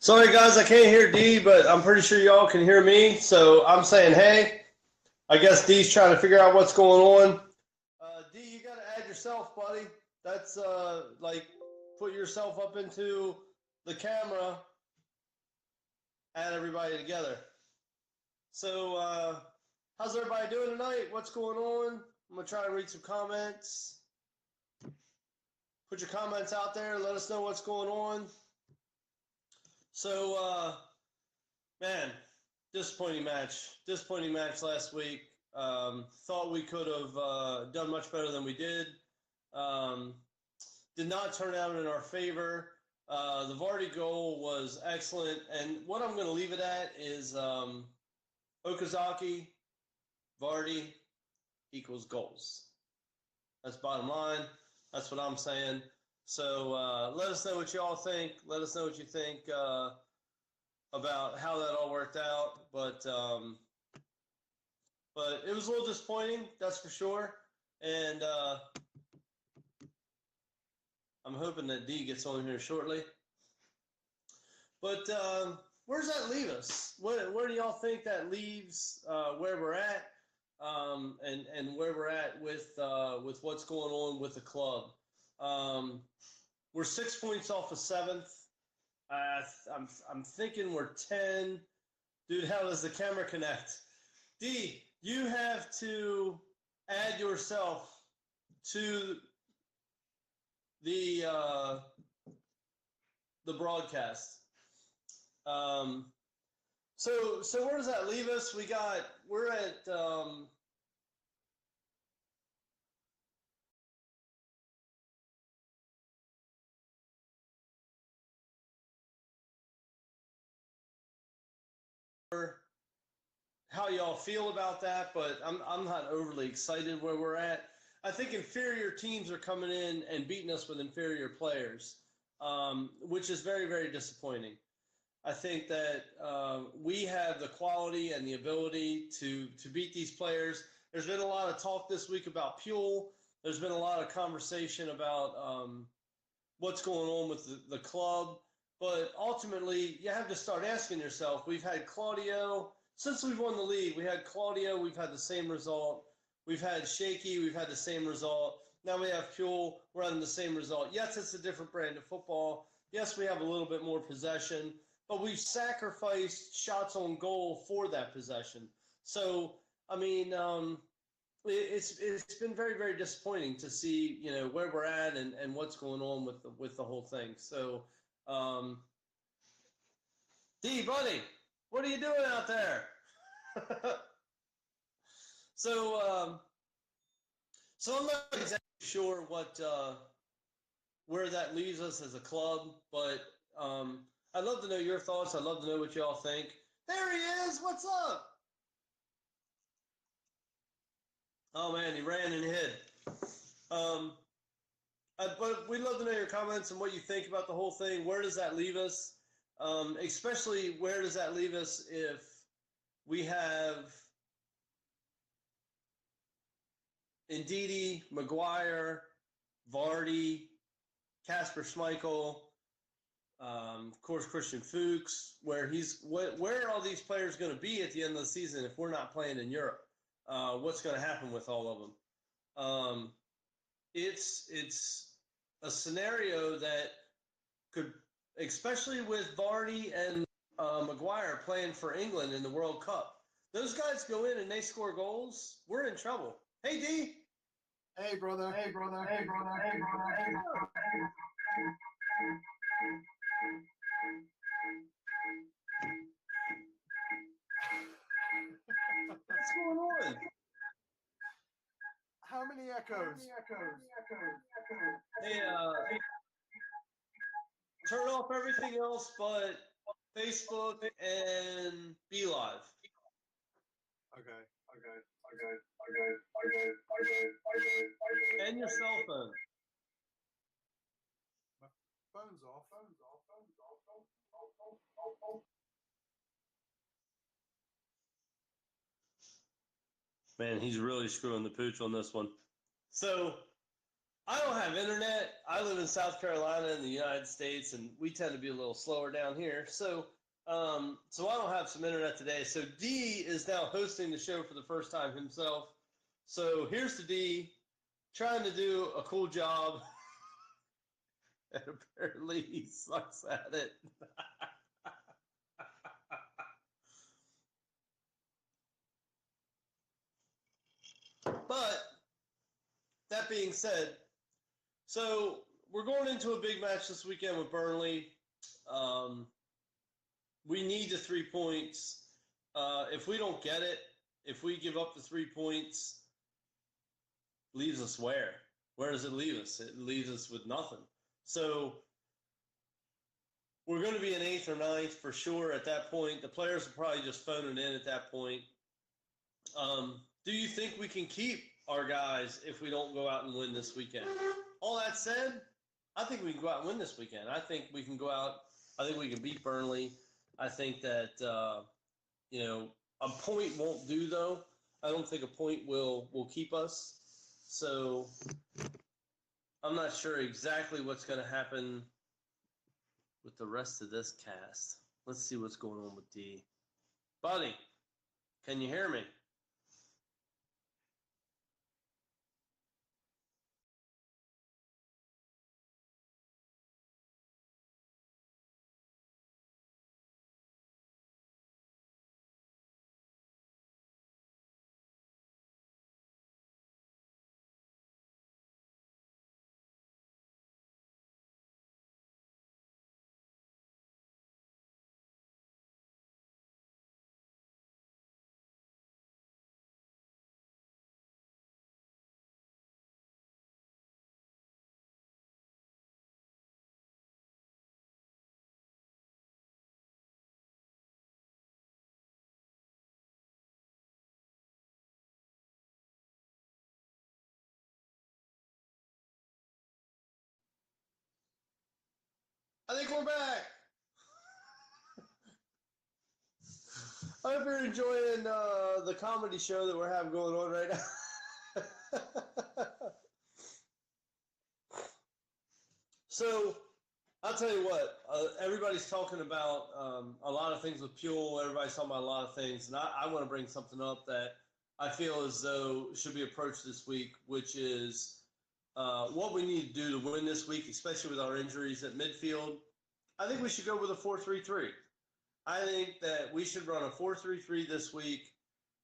Sorry, guys, I can't hear D, but I'm pretty sure y'all can hear me. So I'm saying, hey, I guess D's trying to figure out what's going on. D, you got to add yourself, buddy. That's like put yourself up into the camera, add everybody together. So, how's everybody doing tonight? What's going on? I'm going to try and read some comments. Put your comments out there. Let us know what's going on. So, man, disappointing match. Disappointing match last week. Thought we could have done much better than we did. Did not turn out in our favor. The Vardy goal was excellent. And what I'm going to leave it at is Okazaki, Vardy equals goals. That's bottom line. That's what I'm saying. So let us know what you all think. Let us know what you think about how that all worked out. But it was a little disappointing, that's for sure. And I'm hoping that D gets on here shortly. But where does that leave us? Where do y'all think that leaves where we're at, and where we're at with what's going on with the club? We're 6 points off of seventh. I'm thinking we're 10. Dude, how does the camera connect? D, you have to add yourself to the broadcast. So where does that leave us? We're at how y'all feel about that, but I'm not overly excited where we're at. I think inferior teams are coming in and beating us with inferior players, which is very, very disappointing. I think that we have the quality and the ability to beat these players. There's been a lot of talk this week about Puel. There's been a lot of conversation about what's going on with the club. But ultimately, you have to start asking yourself, we've had Claudio, since we've won the league, we had Claudio, we've had the same result. We've had Shaky, we've had the same result. Now we have Puel, we're having the same result. Yes, it's a different brand of football. Yes, we have a little bit more possession, but we've sacrificed shots on goal for that possession. So, I mean, it's been very, very disappointing to see, where we're at and what's going on with the whole thing. So, D, buddy, what are you doing out there? So, so I'm not exactly sure where that leaves us as a club, but I'd love to know your thoughts. I'd love to know what y'all think. There he is. What's up? Oh man, he ran and hid. Um, but we'd love to know your comments and what you think about the whole thing. Where does that leave us? Especially where does that leave us if we have Ndidi, Maguire, Vardy, Casper Schmeichel, of course Christian Fuchs, where are all these players going to be at the end of the season if we're not playing in Europe? What's going to happen with all of them? It's a scenario that could, especially with Vardy and Maguire playing for England in the World Cup. Those guys go in and they score goals. We're in trouble. Hey, D. Hey, brother. Hey, brother. Hey, brother. Hey, brother. Hey, brother. What's going on? How many echoes? Hey, turn off everything else but Facebook and Be Live. Okay. And your cell phone. My phone's off. Man, he's really screwing the pooch on this one. So, I don't have internet. I live in South Carolina in the United States, and we tend to be a little slower down here. So I don't have some internet today. So D is now hosting the show for the first time himself. So here's to D, trying to do a cool job, and apparently he sucks at it. But that being said, so we're going into a big match this weekend with Burnley. We need the 3 points. If we don't get it, if we give up the 3 points, leaves us where? Where does it leave us? It leaves us with nothing. So we're going to be in 8th or 9th for sure at that point. The players will probably just phone it in at that point. Do you think we can keep our guys if we don't go out and win this weekend? All that said, I think we can go out and win this weekend. I think we can go out. I think we can beat Burnley. I think that, a point won't do, though. I don't think a point will keep us. So I'm not sure exactly what's going to happen with the rest of this cast. Let's see what's going on with D. Buddy, can you hear me? I think we're back. I hope you're enjoying the comedy show that we're having going on right now. So, I'll tell you what, everybody's talking about a lot of things with Puel. Everybody's talking about a lot of things. And I want to bring something up that I feel as though should be approached this week, which is what we need to do to win this week, especially with our injuries at midfield. I think we should go with a 4-3-3. I think that we should run a 4-3-3 this week.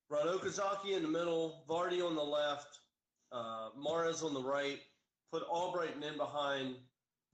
Run Okazaki in the middle, Vardy on the left, Mahrez on the right. Put Albrighton in behind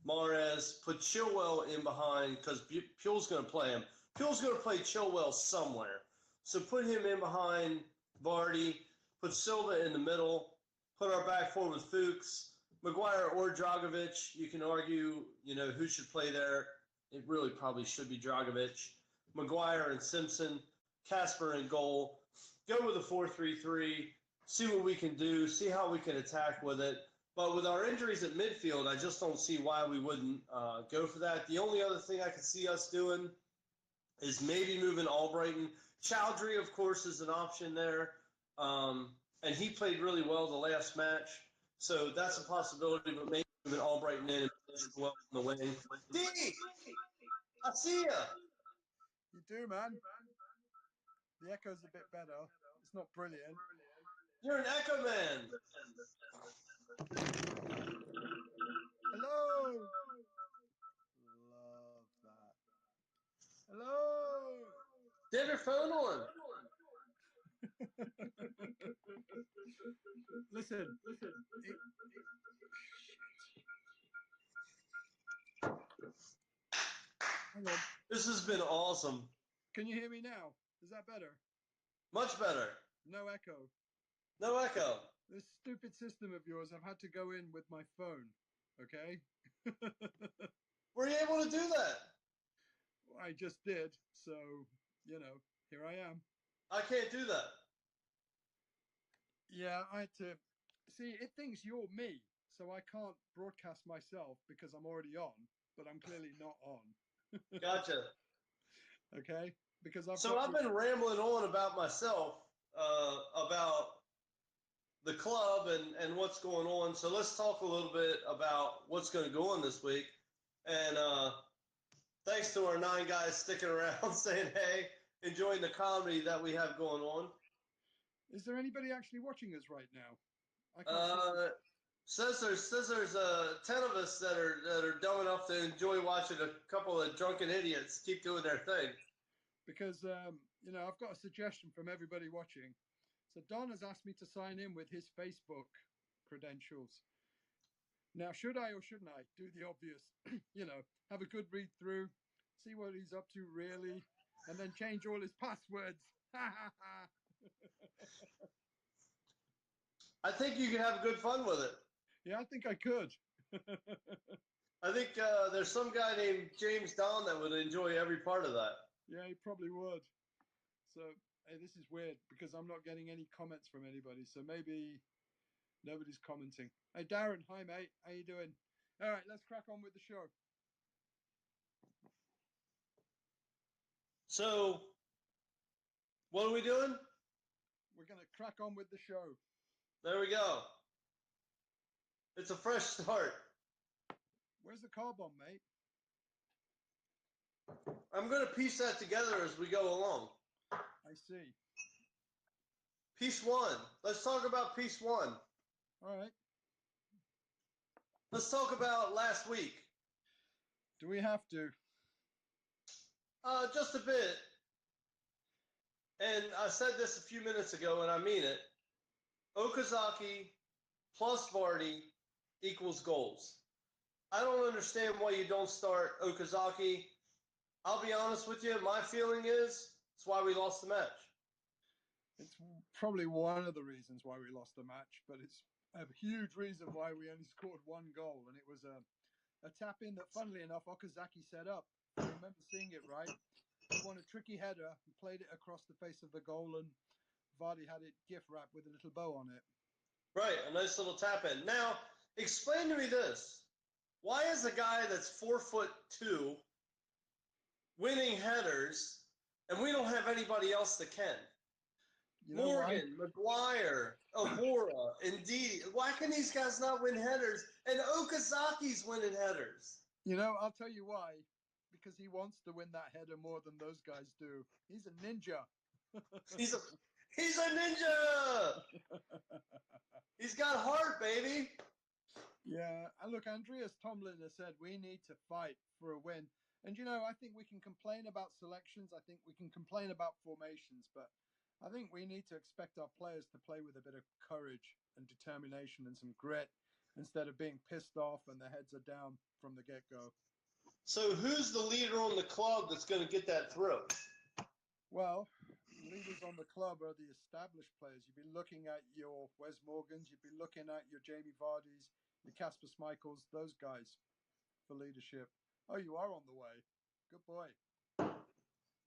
Mahrez. Put Chilwell in behind because Puel's going to play him. Puel's going to play Chilwell somewhere. So put him in behind Vardy. Put Silva in the middle. Put our back four with Fuchs, Maguire or Dragovic. You can argue, who should play there. It really probably should be Dragovic. Maguire and Simpson, Casper in goal. Go with a 4-3-3. See what we can do. See how we can attack with it. But with our injuries at midfield, I just don't see why we wouldn't go for that. The only other thing I could see us doing is maybe moving Albrighton. Chowdhury, of course, is an option there. And he played really well the last match. So that's a possibility, but maybe moving Albrighton in and well on the wing. D! I see ya! You do, man. The echo's a bit better. It's not brilliant. You're an Echo Man! Hello! Love that. Hello! Do you have your phone on? Listen. Hang on. This has been awesome. Can you hear me now? Is that better? Much better. No echo. No echo. This stupid system of yours, I've had to go in with my phone. Okay? Were you able to do that? I just did. So, here I am. I can't do that. Yeah, I had to. See, it thinks you're me, so I can't broadcast myself because I'm already on, but I'm clearly not on. Gotcha. Okay? Because I've been rambling on about myself, about the club and what's going on. So let's talk a little bit about what's going to go on this week. And thanks to our 9 guys sticking around saying, hey, enjoying the comedy that we have going on. Is there anybody actually watching us right now? I can't says there's 10 of us that are dumb enough to enjoy watching a couple of drunken idiots keep doing their thing. Because, I've got a suggestion from everybody watching. So Don has asked me to sign in with his Facebook credentials. Now, should I or shouldn't I do the obvious? Have a good read through, see what he's up to really, and then change all his passwords. I think you can have good fun with it. Yeah, I think I could. I think there's some guy named James Don that would enjoy every part of that. Yeah, he probably would. So, hey, this is weird because I'm not getting any comments from anybody. So maybe nobody's commenting. Hey, Darren. Hi, mate. How you doing? All right, let's crack on with the show. So, what are we doing? We're going to crack on with the show. There we go. It's a fresh start. Where's the car bomb, mate? I'm going to piece that together as we go along. I see. Piece 1. Let's talk about piece 1. All right. Let's talk about last week. Do we have to? Just a bit. And I said this a few minutes ago, and I mean it. Okazaki plus Vardy equals goals. I don't understand why you don't start Okazaki. I'll be honest with you. My feeling is it's why we lost the match. It's probably one of the reasons why we lost the match, but it's a huge reason why we only scored 1 goal. And it was a tap-in that, funnily enough, Okazaki set up. I remember seeing it, right? He won a tricky header and played it across the face of the goal, and Vardy had it gift wrapped with a little bow on it. Right, a nice little tap-in. Now, explain to me this. Why is a guy that's 4'2" winning headers, and we don't have anybody else that can? Morgan, Maguire, Avora, Ndidi. Why can these guys not win headers? And Okazaki's winning headers. I'll tell you why. Because he wants to win that header more than those guys do. He's a ninja. He's a ninja. He's got heart, baby. Yeah. And look, Andreas Tomlin has said we need to fight for a win. And, I think we can complain about selections. I think we can complain about formations. But I think we need to expect our players to play with a bit of courage and determination and some grit instead of being pissed off and their heads are down from the get-go. So who's the leader on the club that's going to get that through? Well, leaders on the club are the established players. You'd be looking at your Wes Morgans, you'd be looking at your Jamie Vardys, your Kasper Schmeichels, those guys for leadership. Oh, you are on the way. Good boy.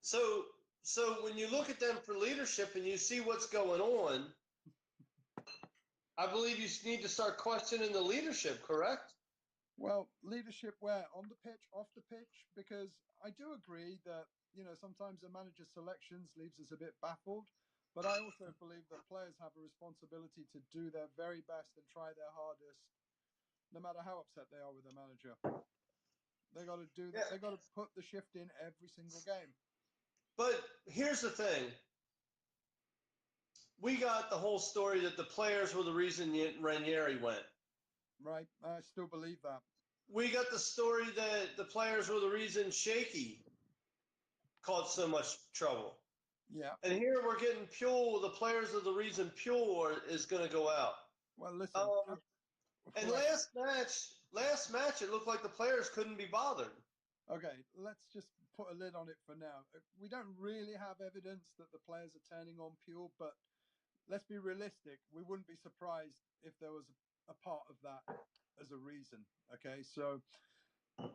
So when you look at them for leadership and you see what's going on, I believe you need to start questioning the leadership, correct? Well, leadership where? On the pitch, off the pitch? Because I do agree that, sometimes the manager's selections leaves us a bit baffled. But I also believe that players have a responsibility to do their very best and try their hardest, no matter how upset they are with the manager. They got to do that. They got to put the shift in every single game. But here's the thing. We got the whole story that the players were the reason Ranieri went. Right. I still believe that. We got the story that the players were the reason Shaky caused so much trouble. Yeah. And here we're getting Puel. The players are the reason Puel is going to go out. Well, listen. And last match, it looked like the players couldn't be bothered. Okay, let's just put a lid on it for now. We don't really have evidence that the players are turning on Puel, but let's be realistic. We wouldn't be surprised if there was a part of that as a reason. Okay, so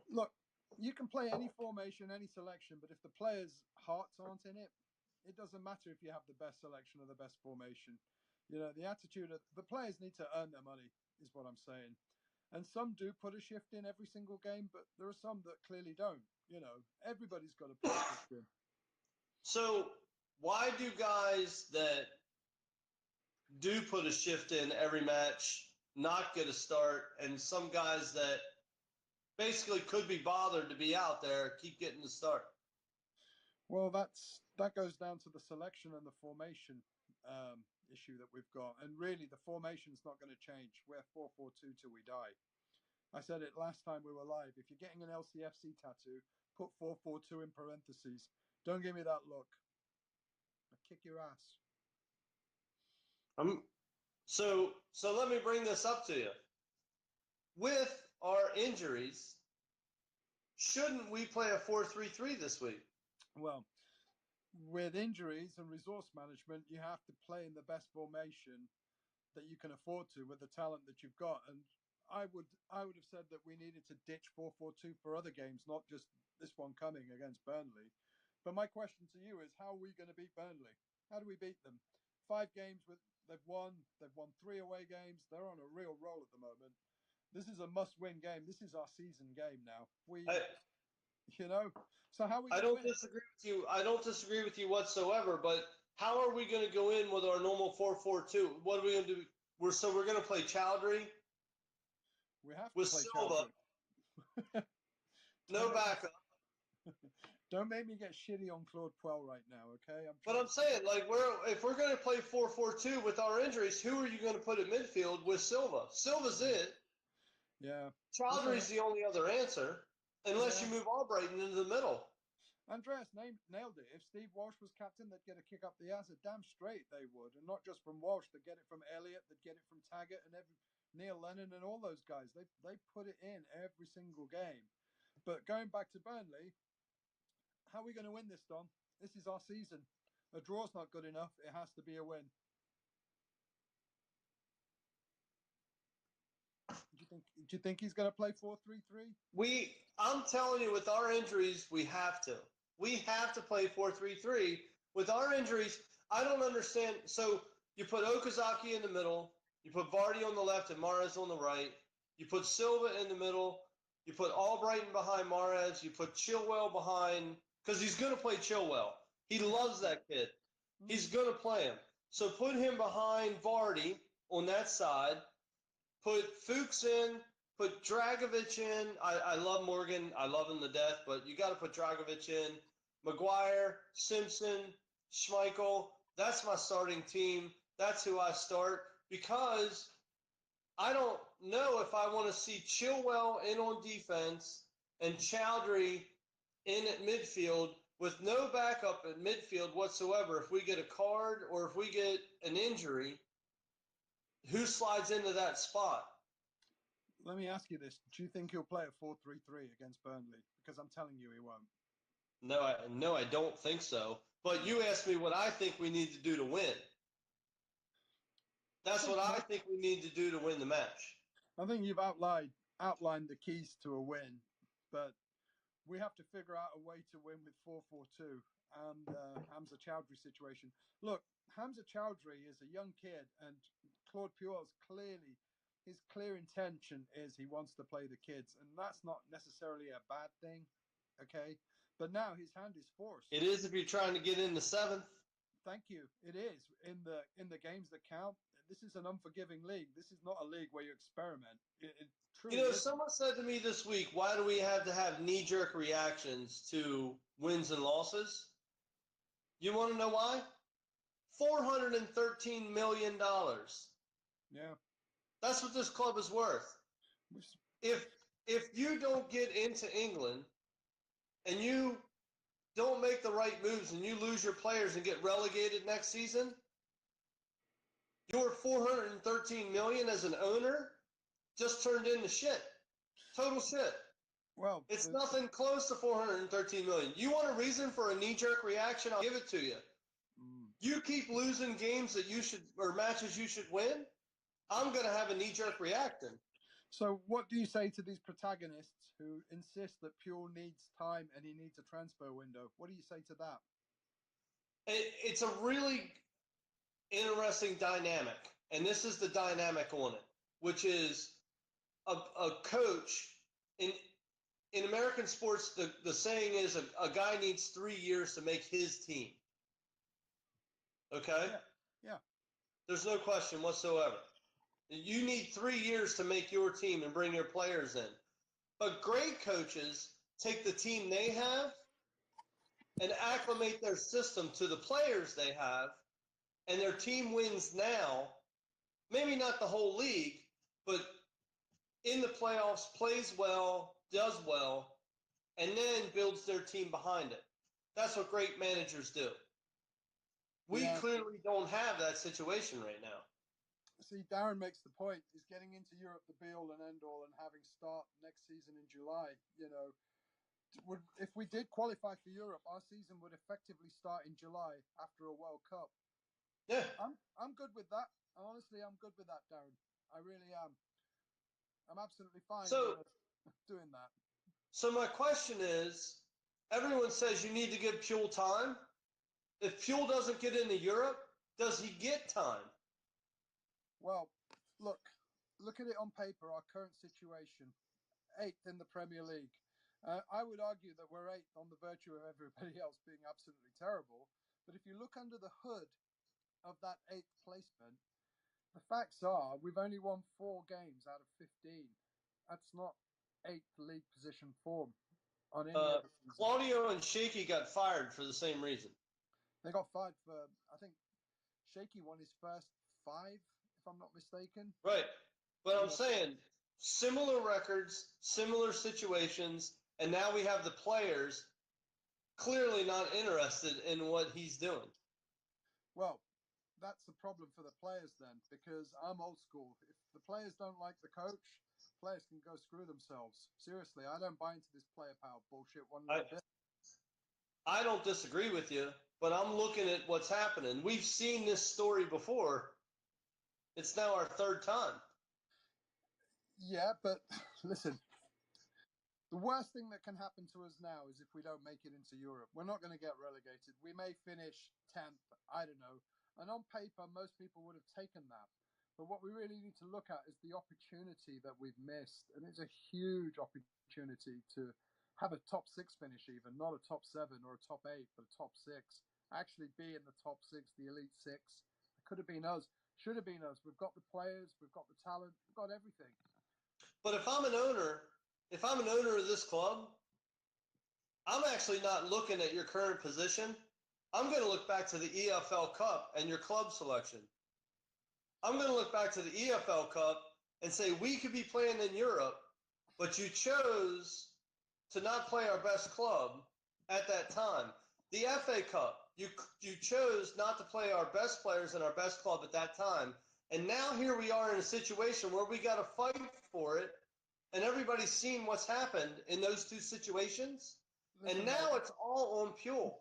look, you can play any formation, any selection, but if the players' hearts aren't in it, it doesn't matter if you have the best selection or the best formation. The attitude of the players need to earn their money is what I'm saying. And some do put a shift in every single game, but there are some that clearly don't. Everybody's got to put a shift in. So why do guys that do put a shift in every match, not get a start, and some guys that basically could be bothered to be out there keep getting the start. Well, that goes down to the selection and the formation issue that we've got, and really the formation's not going to change. We're 4-4-2 till we die. I said it last time we were live. If you're getting an LCFC tattoo, put 4-4-2 in parentheses. Don't give me that look. I'll kick your ass. So let me bring this up to you. With our injuries, shouldn't we play a 4-3-3 this week? Well, with injuries and resource management, you have to play in the best formation that you can afford to with the talent that you've got. And I would have said that we needed to ditch 4-4-2 for other games, not just this one coming against Burnley. But my question to you is, how are we going to beat Burnley? How do we beat them? 5 games they've won 3 away games. They're on a real roll at the moment. This is a must-win game. This is our season game now. So how are we? I don't disagree with you. I don't disagree with you whatsoever. But how are we going to go in with our normal 4-4-2? What are we going to do? We're going to play Chowdhury. We have to with play Silva. No backup. Don't make me get shitty on Claude Puel right now, okay? I'm saying, like, if we're going to play 4-4-2 with our injuries, who are you going to put at midfield with Silva? Silva's it. Yeah. Chowdhury's the only other answer, unless you move Albrighton into the middle. Andreas nailed it. If Steve Walsh was captain, they'd get a kick up the ass. Damn straight they would. And not just from Walsh, they'd get it from Elliott, they'd get it from Taggart and Neil Lennon and all those guys. They put it in every single game. But going back to Burnley, how are we going to win this, Don? This is our season. A draw's not good enough. It has to be a win. Do you think he's going to play 4-3-3? I'm telling you, with our injuries, we have to. We have to play 4-3-3. With our injuries, I don't understand. So you put Okazaki in the middle, you put Vardy on the left and Mahrez on the right, you put Silva in the middle, you put Albrighton behind Mahrez, you put Chilwell behind, because he's going to play Chilwell. He loves that kid. He's going to play him. So put him behind Vardy on that side. Put Fuchs in. Put Dragovic in. I love Morgan. I love him to death, but you got to put Dragovic in. Maguire, Simpson, Schmeichel. That's my starting team. That's who I start, because I don't know if I want to see Chilwell in on defense and Chowdhury in at midfield with no backup at midfield whatsoever. If we get a card or if we get an injury, who slides into that spot? Let me ask you this. Do you think he'll play a 4-3-3 against Burnley? Because I'm telling you he won't. No, I don't think so. But you asked me what I think we need to do to win. That's what I think we need to do to win the match. I think you've outlined the keys to a win, but we have to figure out a way to win with 4-4-2 and Hamza Chowdhury situation. Look, Hamza Chowdhury is a young kid, and Claude Puel's his clear intention is he wants to play the kids, and that's not necessarily a bad thing, okay? But now his hand is forced. It is if you're trying to get in the 7th. Thank you. It is in the games that count. This is an unforgiving league. This is not a league where you experiment. It truly isn't. Someone said to me this week, why do we have to have knee-jerk reactions to wins and losses? You want to know why? $413 million. Yeah. That's what this club is worth. If you don't get into England and you don't make the right moves and you lose your players and get relegated next season, your $413 million as an owner just turned into shit. Total shit. Well, it's nothing close to $413 million. You want a reason for a knee-jerk reaction? I'll give it to you. You keep losing games that you should, or matches you should win, I'm going to have a knee-jerk reaction. So what do you say to these protagonists who insist that Puel needs time and he needs a transfer window? What do you say to that? It's a really interesting dynamic, and this is the dynamic on it, which is a coach in American sports. The saying is a guy needs 3 years to make his team. Okay? Yeah. There's no question whatsoever. You need 3 years to make your team and bring your players in. But great coaches take the team they have and acclimate their system to the players they have, and their team wins now. Maybe not the whole league, but in the playoffs, plays well, does well, and then builds their team behind it. That's what great managers do. We clearly don't have that situation right now. See, Darren makes the point. Is getting into Europe the be-all and end-all, and having start next season in July. If we did qualify for Europe, our season would effectively start in July after a World Cup. Yeah. I'm good with that. Honestly, I'm good with that, Darren. I really am. I'm absolutely fine doing that. So my question is, everyone says you need to give Puel time. If Puel doesn't get into Europe, does he get time? Well, look at it on paper, our current situation. 8th in the Premier League. I would argue that we're 8th on the virtue of everybody else being absolutely terrible. But if you look under the hood of that 8th placement, the facts are we've only won 4 games out of 15. That's not 8th league position form on any other season. Claudio and Shaky got fired for the same reason. They got fired for, I think, Shaky won his first 5, if I'm not mistaken. Right. But I'm saying similar records, similar situations, and now we have the players clearly not interested in what he's doing. Well, that's the problem for the players then, because I'm old school. If the players don't like the coach, players can go screw themselves. Seriously, I don't buy into this player power bullshit one little bit. I don't disagree with you, but I'm looking at what's happening. We've seen this story before. It's now our 3rd time. Yeah, but listen, the worst thing that can happen to us now is if we don't make it into Europe. We're not going to get relegated. We may finish 10th, I don't know. And on paper, most people would have taken that. But what we really need to look at is the opportunity that we've missed. And it's a huge opportunity to have a top 6 finish even, not a top 7 or a top 8, but a top 6. Actually be in the top 6, the elite 6. It could have been us. Should have been us. We've got the players. We've got the talent. We've got everything. But if I'm an owner of this club, I'm actually not looking at your current position. I'm going to look back to the EFL Cup and your club selection. I'm going to look back to the EFL Cup and say we could be playing in Europe, but you chose to not play our best club at that time. The FA Cup, you chose not to play our best players and our best club at that time. And now here we are in a situation where we got to fight for it, and everybody's seen what's happened in those 2 situations. And now it's all on Puel.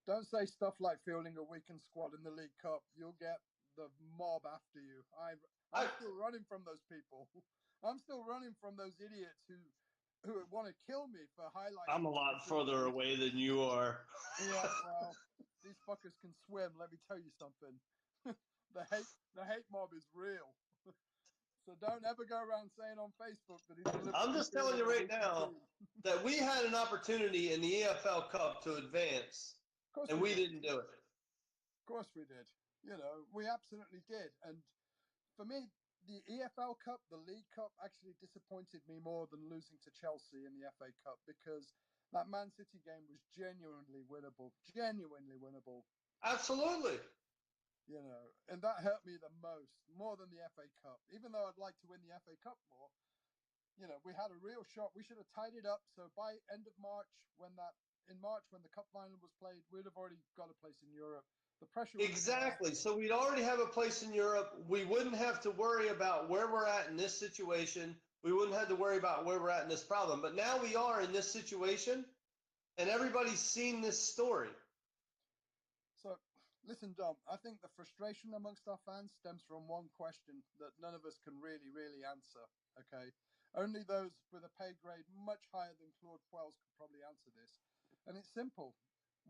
Don't say stuff like fielding a weakened squad in the League Cup. You'll get the mob after you. I'm still running from those people. I'm still running from those idiots who want to kill me for highlighting. I'm a lot further away than you are. Yeah, well, these fuckers can swim. Let me tell you something. The hate mob is real. So don't ever go around saying on Facebook that he's. I'm just telling you right now that we had an opportunity in the EFL Cup to advance, and we didn't do it. Of course we did. We absolutely did. And for me, the EFL Cup, the League Cup, actually disappointed me more than losing to Chelsea in the FA Cup, because that Man City game was genuinely winnable. Genuinely winnable. Absolutely. And that hurt me the most, more than the FA Cup. Even though I'd like to win the FA Cup more, we had a real shot. We should have tied it up. So by end of March, when the Cup final was played, we'd have already got a place in Europe. The pressure. Exactly. So we'd already have a place in Europe. We wouldn't have to worry about where we're at in this situation. We wouldn't have to worry about where we're at in this problem. But now we are in this situation, and everybody's seen this story. So, listen, Dom, I think the frustration amongst our fans stems from one question that none of us can really, really answer, okay? Only those with a pay grade much higher than Claude Puel's could probably answer this. And it's simple.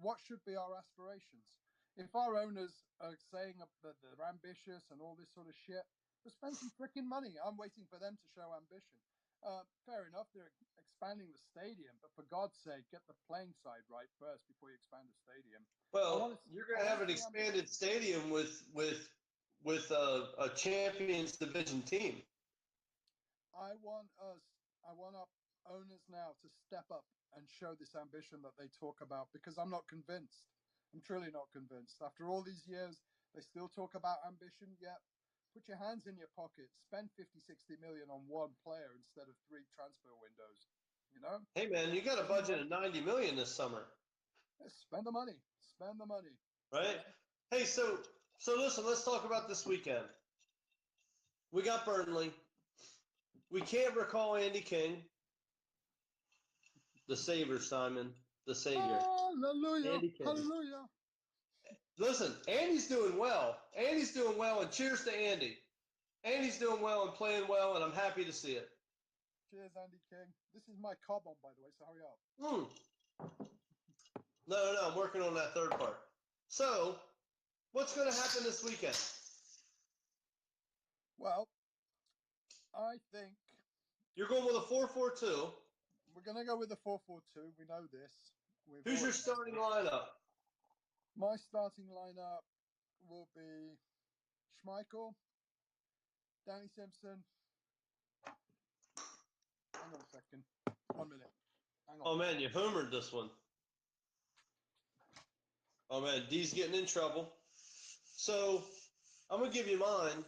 What should be our aspirations? If our owners are saying that they're ambitious and all this sort of shit, well, spend some freaking money. I'm waiting for them to show ambition. Fair enough, they're expanding the stadium, but for God's sake, get the playing side right first before you expand the stadium. Well, you're going to have an expanded stadium with with a Champions Division team. I want our owners now to step up and show this ambition that they talk about, because I'm not convinced. I'm truly not convinced. After all these years, they still talk about ambition. Yeah, put your hands in your pocket. Spend 50, 60 million on one player instead of 3 transfer windows. You know? Hey, man, you got a budget of $90 million this summer. Yeah, spend the money. Spend the money. Right? Hey, so listen, let's talk about this weekend. We got Burnley. We can't recall Andy King. The Savior, Simon. The Savior. Hallelujah. Andy King. Hallelujah. Listen, Andy's doing well. Andy's doing well, and cheers to Andy. Andy's doing well and playing well, and I'm happy to see it. Cheers, Andy King. This is my cob on, by the way, so hurry up. No, I'm working on that third part. So, what's going to happen this weekend? Well, I think you're going with a 4-4-2. We're going to go with a 4-4-2. We know this. Who's your starting lineup? My starting lineup will be Schmeichel, Danny Simpson. Hang on a second. 1 minute. Hang on. Oh, man, you homered this one. Oh, man, D's getting in trouble. So, I'm going to give you mine.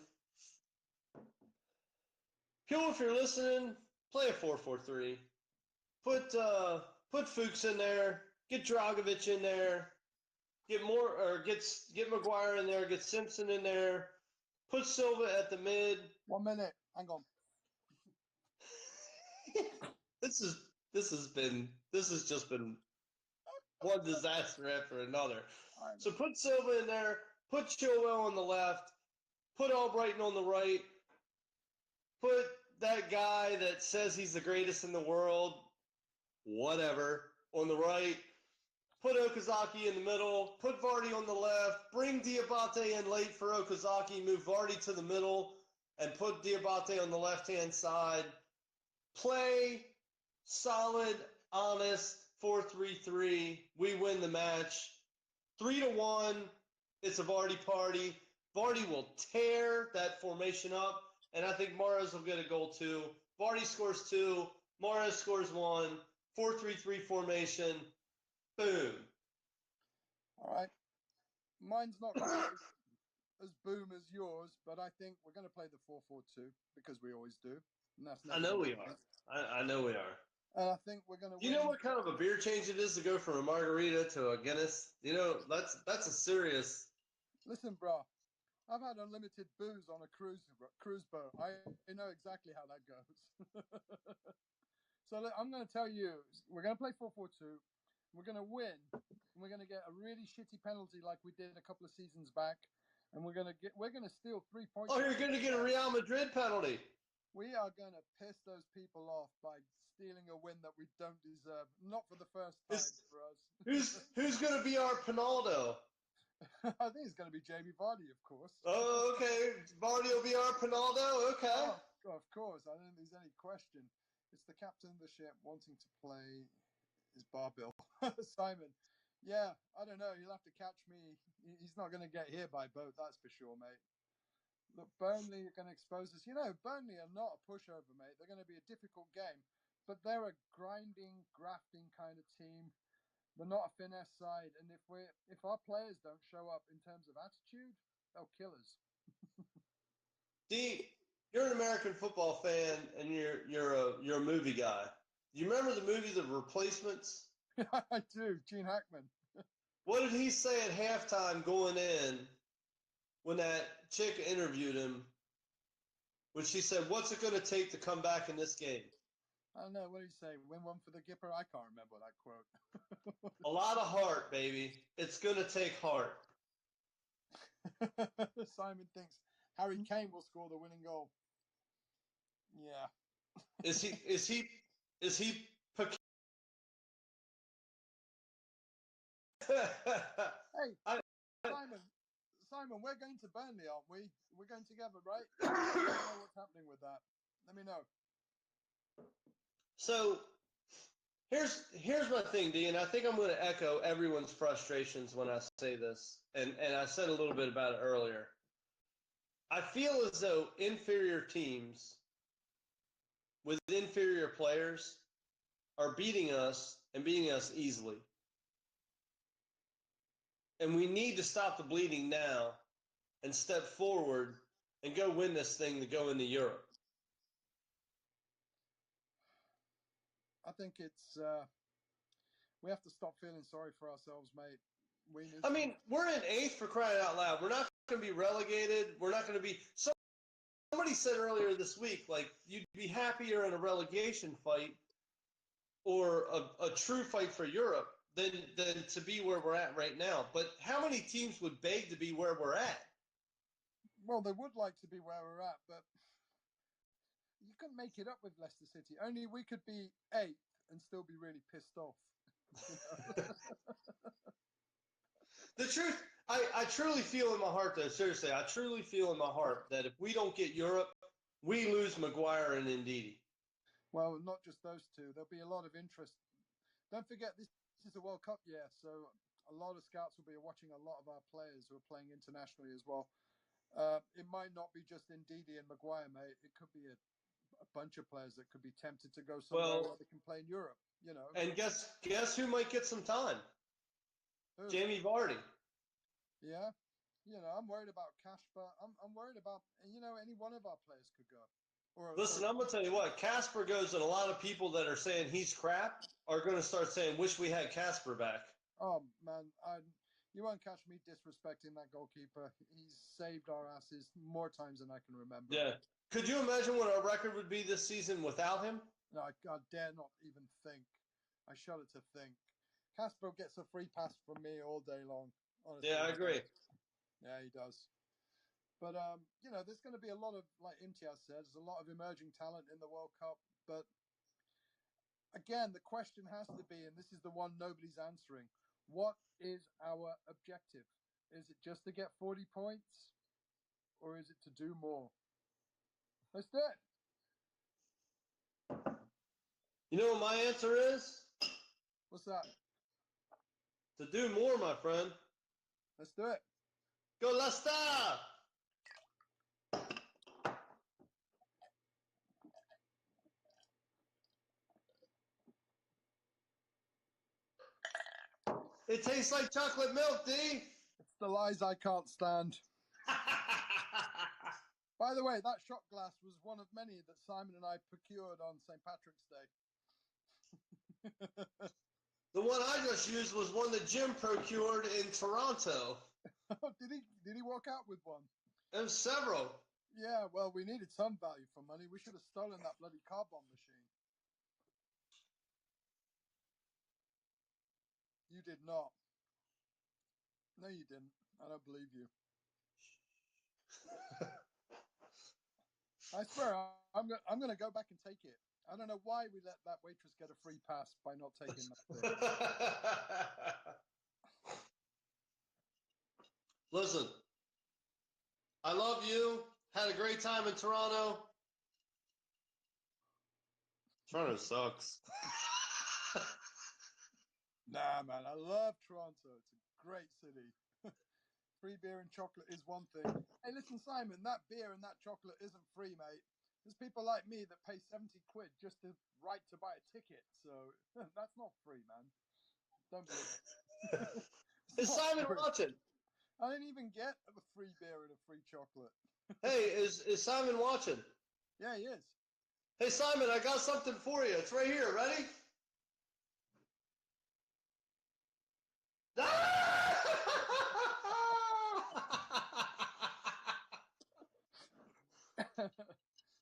Pure, if you're listening, play a 4-4-3. Put Fuchs in there. Get Dragovic in there. Get Maguire in there. Get Simpson in there. Put Silva at the mid. 1 minute. Hang on. This has just been one disaster after another. So put Silva in there. Put Chilwell on the left. Put Albrighton on the right. Put that guy that says he's the greatest in the world, whatever, on the right. Put Okazaki in the middle. Put Vardy on the left. Bring Diabate in late for Okazaki. Move Vardy to the middle and put Diabate on the left-hand side. Play solid, honest 4-3-3. We win the match. 3-1. It's a Vardy party. Vardy will tear that formation up, and I think Mahrez will get a goal too. Vardy scores 2. Mahrez scores 1. 4-3-3 formation. Boom. All right. Mine's not quite as boom as yours, but I think we're going to play the 4-4-2 because we always do. And that's I know we are. I know we are. And I think we're going to win. You know what kind of a beer change it is to go from a margarita to a Guinness? You know, that's a serious... Listen, bro. I've had unlimited booze on a cruise boat. I know exactly how that goes. So I'm going to tell you, we're going to play 4-4-2. We're going to win. And we're going to get a really shitty penalty like we did a couple of seasons back. And we're going to steal 3 points. Oh, you're going to get a Real Madrid penalty. We are going to piss those people off by stealing a win that we don't deserve. Not for the first time for us. Who's going to be our Pinaldo? I think it's going to be Jamie Vardy, of course. Oh, okay. Vardy will be our Pinaldo? Okay. Oh, of course. I don't think there's any question. It's the captain of the ship wanting to play his bar bill. Simon. Yeah, I don't know. You'll have to catch me. He's not going to get here by boat, that's for sure, mate. Look, Burnley are going to expose us. You know, Burnley are not a pushover, mate. They're going to be a difficult game. But they're a grinding, grafting kind of team. They're not a finesse side. And if our players don't show up in terms of attitude, they'll kill us. D, you're an American football fan, and you're a movie guy. Do you remember the movie The Replacements? I do. Gene Hackman. What did he say at halftime going in when that chick interviewed him? When she said, "What's it going to take to come back in this game?" I don't know. What did he say? Win one for the Gipper? I can't remember that quote. A lot of heart, baby. It's going to take heart. Simon thinks Harry Kane will score the winning goal. Yeah. Is he Hey, Simon, we're going to Burnley, aren't we? We're going together, right? I don't know what's happening with that. Let me know. So here's my thing, D, and I think I'm going to echo everyone's frustrations when I say this, and I said a little bit about it earlier. I feel as though inferior teams with inferior players are beating us and beating us easily. And we need to stop the bleeding now and step forward and go win this thing to go into Europe. I think it's we have to stop feeling sorry for ourselves, mate. We need. I mean, we're in 8th for crying out loud. We're not going to be relegated. We're not going to be. Somebody said earlier this week, like, you'd be happier in a relegation fight or a true fight for Europe than to be where we're at right now. But how many teams would beg to be where we're at? Well, they would like to be where we're at, but you couldn't make it up with Leicester City. Only we could be 8th and still be really pissed off. The truth, I truly feel in my heart, though, seriously, I truly feel in my heart that if we don't get Europe, we lose Maguire and Ndidi. Well, not just those two. There'll be a lot of interest. Don't forget, this is a World Cup year, so a lot of scouts will be watching a lot of our players who are playing internationally as well. It might not be just Ndidi and Maguire, mate. It could be a bunch of players that could be tempted to go somewhere where they can play in Europe, you know. And guess who might get some time? Who? Jamie Vardy. Yeah. You know, I'm worried about Kasper. I'm worried about, you know, any one of our players could go. Listen, I'm going to tell you what, Kasper goes, and a lot of people that are saying he's crap are going to start saying, wish we had Kasper back. Oh, man, you won't catch me disrespecting that goalkeeper. He's saved our asses more times than I can remember. Yeah. Could you imagine what our record would be this season without him? No, I dare not even think. I shudder to think. Kasper gets a free pass from me all day long. Honestly. Yeah, I agree. Yeah, he does. But, you know, there's going to be a lot of, like Imtiaz said, there's a lot of emerging talent in the World Cup. But, again, the question has to be, and this is the one nobody's answering, what is our objective? Is it just to get 40 points? Or is it to do more? Let's do it. You know what my answer is? What's that? To do more, my friend. Let's do it. Go Leicester! It tastes like chocolate milk, D. It's the lies I can't stand. By the way, that shot glass was one of many that Simon and I procured on St. Patrick's Day. The one I just used was one that Jim procured in Toronto. Did he walk out with one? There's several. Yeah, well, we needed some value for money. We should have stolen that bloody car bomb machine. You did not. No, you didn't. I don't believe you. I swear, I'm going to go back and take it. I don't know why we let that waitress get a free pass by not taking that thing. Listen, I love you. Had a great time in Toronto. Toronto sucks. Nah, man, I love Toronto. It's a great city. Free beer and chocolate is one thing. Hey, listen, Simon, that beer and that chocolate isn't free, mate. There's people like me that pay 70 quid just to buy a ticket. So that's not free, man. Don't believe it. Is Simon watching? I didn't even get a free beer and a free chocolate. Hey, is Simon watching? Yeah, he is. Hey, Simon, I got something for you. It's right here. Ready?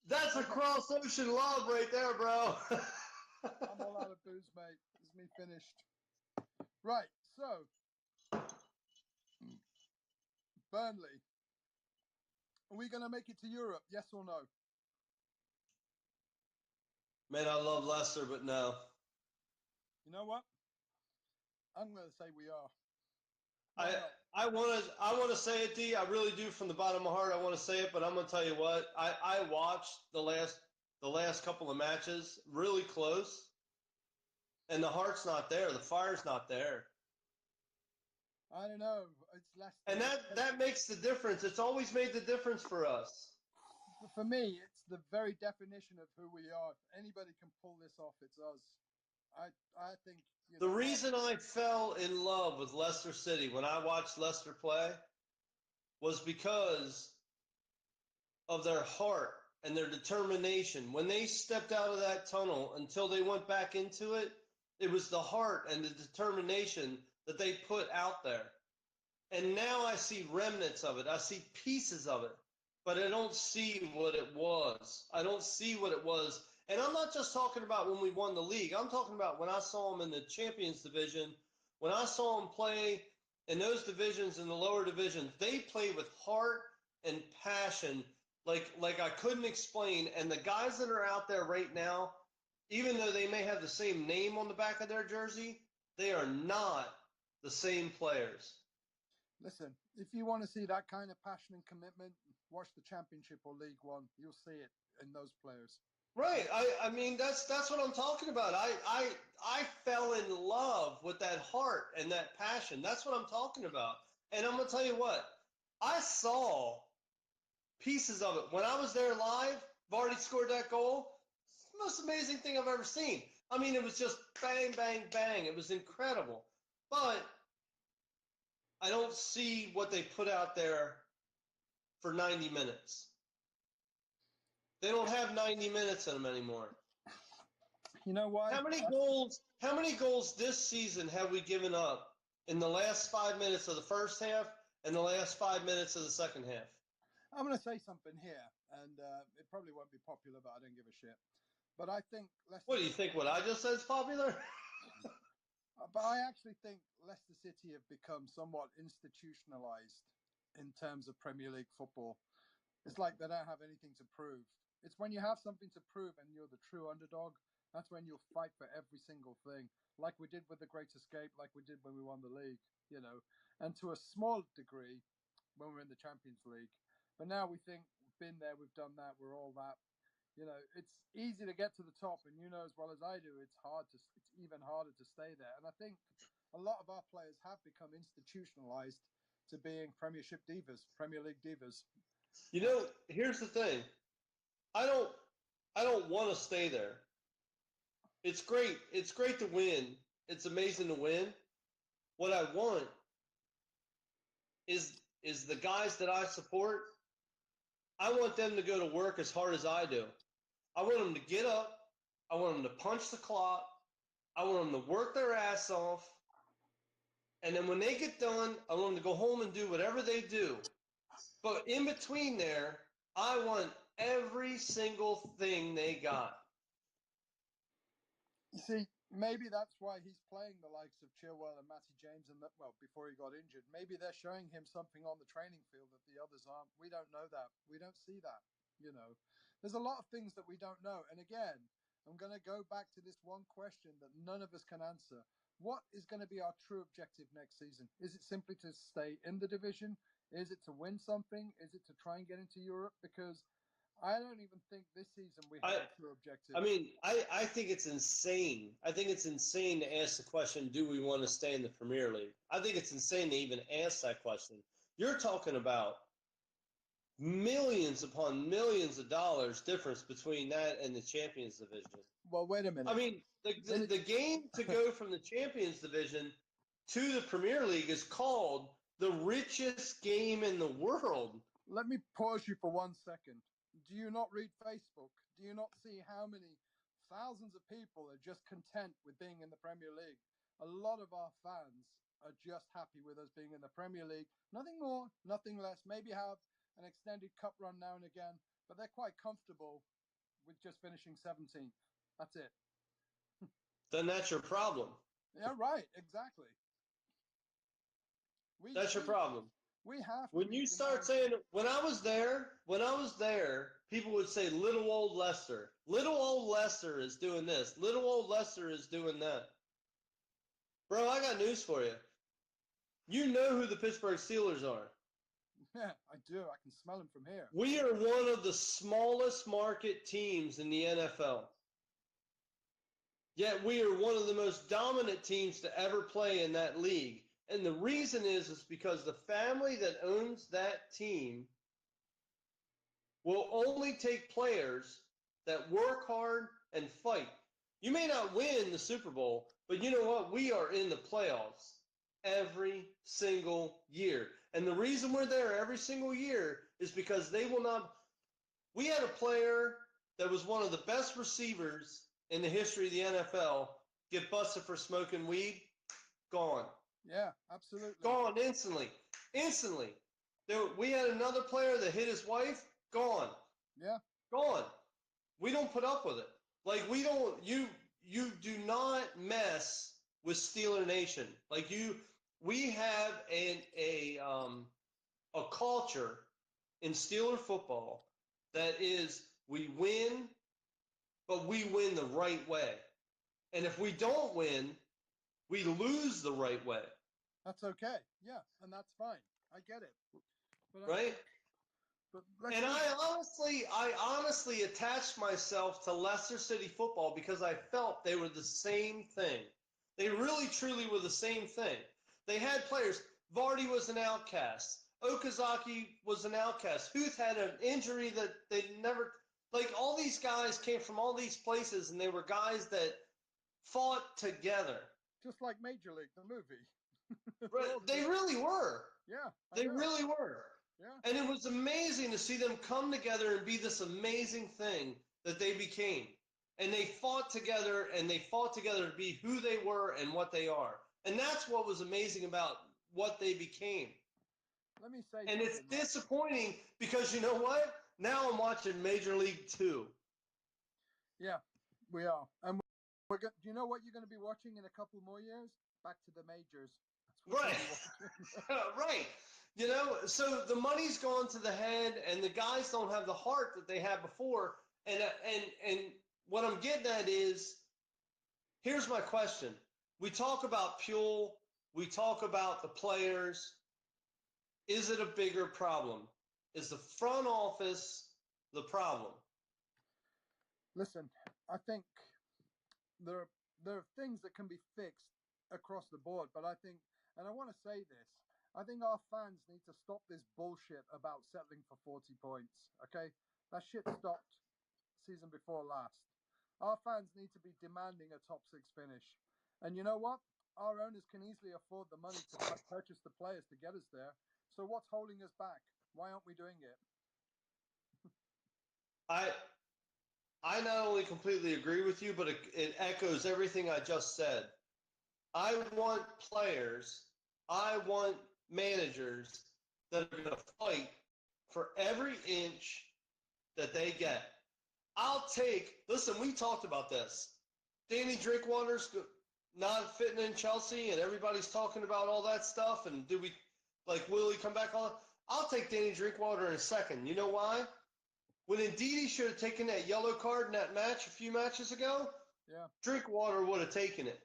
That's a cross ocean love right there, bro. I'm all out of booze, mate. This is me finished. Right, so Burnley. Are we going to make it to Europe? Yes or no? Man, I love Leicester, but no. You know what? I'm going to say we are. I want to say it, D. I really do from the bottom of my heart. I want to say it, but I'm going to tell you what. I watched the last couple of matches really close, and the heart's not there. The fire's not there. I don't know. it's Leicester. And that makes the difference. It's always made the difference for us. For me, it's the very definition of who we are. If anybody can pull this off, it's us. I think the reason I fell in love with Leicester City when I watched Leicester play was because of their heart and their determination. When they stepped out of that tunnel until they went back into it, it was the heart and the determination that they put out there. And now I see remnants of it. I see pieces of it, but I don't see what it was. I don't see what it was. And I'm not just talking about when we won the league. I'm talking about when I saw them in the Champions Division, when I saw them play in those divisions, in the lower divisions. They play with heart and passion like I couldn't explain. And the guys that are out there right now, even though they may have the same name on the back of their jersey, they are not the same players. Listen, if you want to see that kind of passion and commitment, watch the Championship or League One. You'll see it in those players. Right. I mean, that's what I'm talking about. I fell in love with that heart and that passion. That's what I'm talking about. And I'm going to tell you what, I saw pieces of it. When I was there live, Vardy scored that goal. It's the most amazing thing I've ever seen. I mean, it was just bang, bang, bang. It was incredible. But I don't see what they put out there for 90 minutes. They don't have 90 minutes in them anymore. You know why? How many goals this season have we given up in the last 5 minutes of the first half and the last 5 minutes of the second half? I'm going to say something here, and it probably won't be popular, but I don't give a shit. But I think Leicester. What do you think? What I just said is popular? But I actually think Leicester City have become somewhat institutionalized in terms of Premier League football. It's like they don't have anything to prove. It's when you have something to prove and you're the true underdog, that's when you'll fight for every single thing, like we did with the Great Escape, like we did when we won the league, you know, and to a small degree when we're in the Champions League. But now we think we've been there, we've done that, we're all that. You know, it's easy to get to the top, and you know as well as I do, it's even harder to stay there. And I think a lot of our players have become institutionalized to being Premiership divas, Premier League divas. You know, here's the thing. I don't want to stay there. It's great. It's great to win. It's amazing to win. What I want is the guys that I support, I want them to go to work as hard as I do. I want them to get up. I want them to punch the clock. I want them to work their ass off. And then when they get done, I want them to go home and do whatever they do. But in between there, I want every single thing they got. You see, maybe that's why he's playing the likes of Chilwell and Matty James, and that, well, before he got injured. Maybe they're showing him something on the training field that the others aren't. We don't know that. We don't see that, you know. There's a lot of things that we don't know. And again, I'm going to go back to this one question that none of us can answer. What is going to be our true objective next season? Is it simply to stay in the division? Is it to win something? Is it to try and get into Europe? Because I don't even think this season we have a true objective. I mean, I think it's insane. I think it's insane to ask the question, do we want to stay in the Premier League? I think it's insane to even ask that question. You're talking about millions upon millions of dollars difference between that and the Champions Division. Well, wait a minute. I mean, the game to go from the Champions Division to the Premier League is called the richest game in the world. Let me pause you for 1 second. Do you not read Facebook? Do you not see how many thousands of people are just content with being in the Premier League? A lot of our fans are just happy with us being in the Premier League. Nothing more, nothing less. Maybe have an extended cup run now and again, but they're quite comfortable with just finishing 17th. That's it. Then that's your problem. Yeah, right. Exactly. That's your problem. We have. When you start saying, when I was there, people would say, little old Leicester. Little old Leicester is doing this. Little old Leicester is doing that. Bro, I got news for you. You know who the Pittsburgh Steelers are. Yeah, I do. I can smell them from here. We are one of the smallest market teams in the NFL. Yet we are one of the most dominant teams to ever play in that league. And the reason is because the family that owns that team will only take players that work hard and fight. You may not win the Super Bowl, but you know what? We are in the playoffs every single year. And the reason we're there every single year is because they will not. We had a player that was one of the best receivers in the history of the NFL get busted for smoking weed, gone. Yeah, absolutely. Gone instantly. Instantly. We had another player that hit his wife, gone. Yeah. Gone. We don't put up with it. Like we don't you do not mess with Steeler Nation. Like we have a culture in Steeler football that is we win, but we win the right way. And if we don't win, we lose the right way. That's okay. Yeah, and that's fine. I get it. But right? And I I honestly attached myself to Leicester City football because I felt they were the same thing. They really, truly were the same thing. They had players. Vardy was an outcast. Okazaki was an outcast. Huth had an injury that they never – like all these guys came from all these places, and they were guys that fought together. Just like Major League, the movie. They really were. Yeah. They really were. Yeah. And it was amazing to see them come together and be this amazing thing that they became. And they fought together, and they fought together to be who they were and what they are. And that's what was amazing about what they became. Let me say and it's disappointing because you know what? Now I'm watching Major League 2. Yeah, we are. And do you know what you're going to be watching in a couple more years? Back to the majors. Right. Right. You know, so the money's gone to the head, and the guys don't have the heart that they had before. And what I'm getting at is, here's my question. We talk about Puel. We talk about the players. Is it a bigger problem? Is the front office the problem? Listen, I think there are things that can be fixed across the board, but I think, and I want to say this, I think our fans need to stop this bullshit about settling for 40 points, okay? That shit stopped season before last. Our fans need to be demanding a top 6 finish. And you know what? Our owners can easily afford the money to purchase the players to get us there. So what's holding us back? Why aren't we doing it? I not only completely agree with you, but it echoes everything I just said. I want players, I want managers that are going to fight for every inch that they get. Listen, we talked about this. Danny Drinkwater's not fitting in Chelsea, and everybody's talking about all that stuff, and will he come back on? I'll take Danny Drinkwater in a second. You know why? When Ndidi should have taken that yellow card in that match a few matches ago, yeah, Drinkwater would have taken it.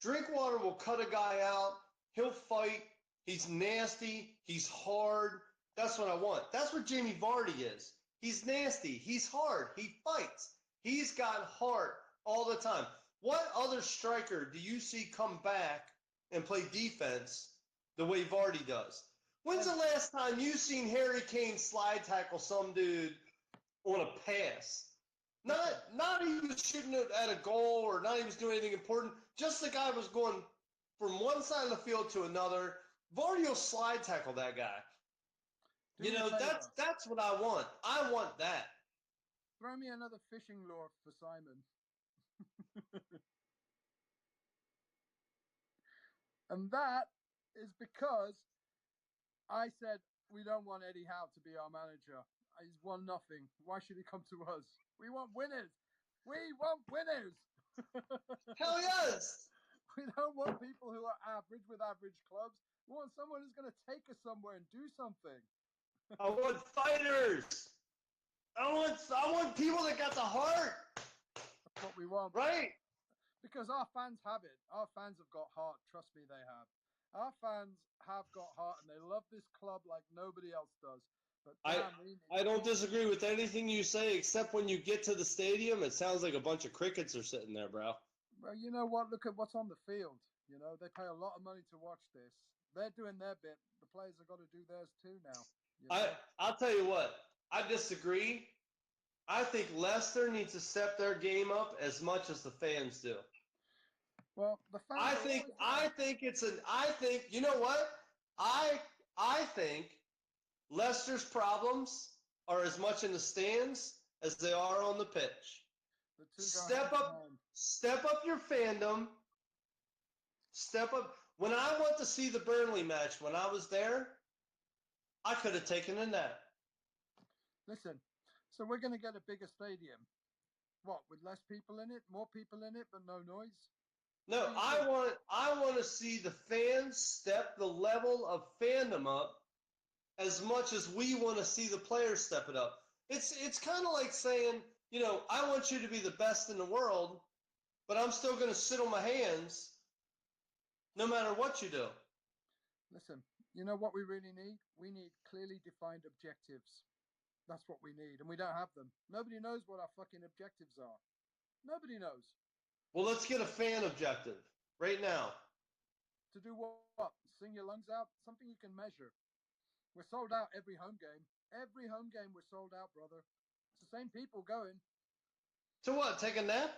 Drinkwater will cut a guy out. He'll fight. He's nasty. He's hard. That's what I want. That's what Jamie Vardy is. He's nasty. He's hard. He fights. He's got heart all the time. What other striker do you see come back and play defense the way Vardy does? When's the last time you seen Harry Kane slide tackle some dude on a pass? Not he was shooting at a goal or not he was doing anything important. Just the guy was going from one side of the field to another. Vardy will slide tackle that guy. That's what I want. I want that. Throw me another fishing lure for Simon. And that is because I said we don't want Eddie Howe to be our manager. He's won nothing. Why should he come to us? We want winners. We want winners. Hell yes. We don't want people who are average with average clubs. We want someone who's going to take us somewhere and do something. I want fighters. I want people that got the heart. That's what we want. Right. Because our fans have it. Our fans have got heart. Trust me, they have. Our fans have got heart, and they love this club like nobody else does. But I don't disagree with anything you say, except when you get to the stadium, it sounds like a bunch of crickets are sitting there, bro. Well, you know what? Look at what's on the field. You know, they pay a lot of money to watch this. they're doing their bit. The players have got to do theirs too now. You know? I'll tell you what. I disagree. I think Leicester needs to step their game up as much as the fans do. Well, the fans. I think you know what? I think Leicester's problems are as much in the stands as they are on the pitch. Step up your fandom. Step up. When I went to see the Burnley match when I was there, I could have taken a nap. Listen, so we're going to get a bigger stadium. What, with less people in it, more people in it, but no noise? No, I want to see the fans step the level of fandom up as much as we want to see the players step it up. It's kind of like saying, I want you to be the best in the world, but I'm still going to sit on my hands no matter what you do. Listen, you know what we really need? We need clearly defined objectives. That's what we need, and we don't have them. Nobody knows what our fucking objectives are. Nobody knows. Well, let's get a fan objective right now. To do what? Sing your lungs out? Something you can measure. We're sold out every home game. Every home game we're sold out, brother. It's the same people going. To what? Take a nap?